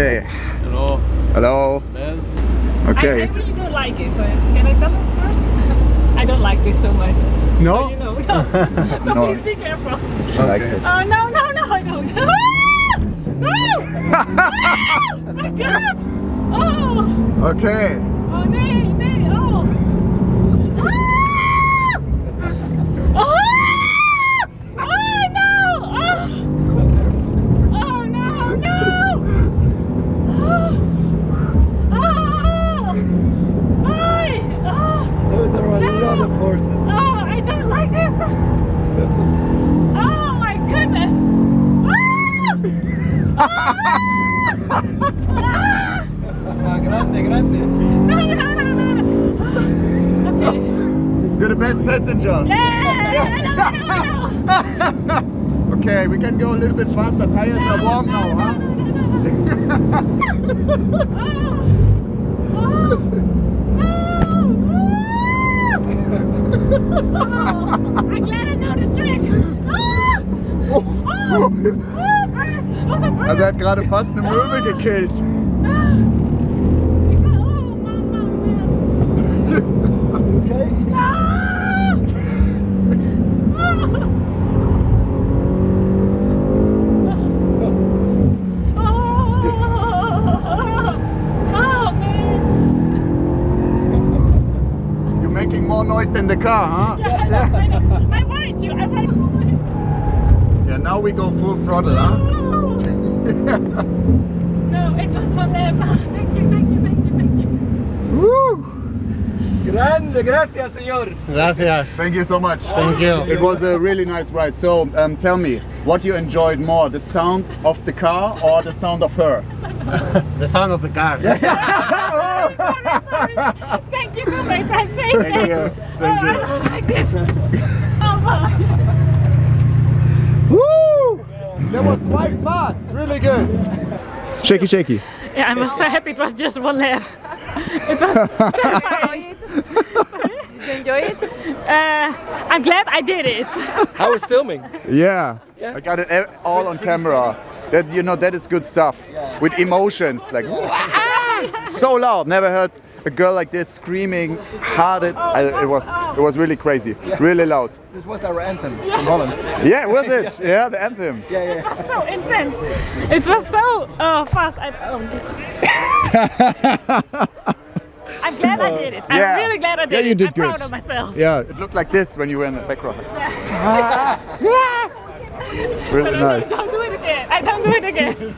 Okay. Hello. Hello. Okay. I really don't like it. Can I tell it first? I don't like this so much. No? So you know, no. So No. please be careful. She likes it. Oh no, no, no, I don't. Ah! No! Oh my God! Oh! Okay. Oh nee, nee, oh! Ah! Oh! Oh no! Oh! Oh no, no! Oh! Oh! Hi! Oh! Those are a lot of horses. Oh, I don't like this! Oh my goodness! Ah! Ah! Grande, grande. No, no, no, no, no. Okay. You're the best passenger. Yeah! Okay, we can go a little bit faster. Tires are warm now, huh? I'm glad I know the trick. Also er hat gerade fast eine Möwe gekillt. You're making more noise than the car, huh? I warned you. Yeah, now we go full throttle, huh? No, it was one lap. Thank you, thank you, thank you, thank you. Woo! Grande, gracias, señor. Gracias. Thank you so much. Thank you. It was a really nice ride. So tell me, what you enjoyed more, the sound of the car or the sound of her? The sound of the car. Sorry. Thank you so much. I'm saying Thank you. Thank I you. don't like this. Oh my. Woo! That was quite fast. Really good. Shaky, shaky. Yeah, I'm so happy it was just one lap. It was terrifying. Did you enjoy it? I'm glad I did it. How was filming? Yeah, I got it all on camera. That that is good stuff. With emotions, like so loud. Never heard a girl like this screaming hard. It was really crazy, really loud. This was our anthem from Holland. Yeah, was it? Yeah, the anthem. It was so intense. It was so fast. I'm glad I did it. I'm Yeah. really glad I did Yeah, it. you did I'm good. proud of myself. Yeah, it looked like this when you were in the background. Really No, nice. don't do it again. I don't do it again.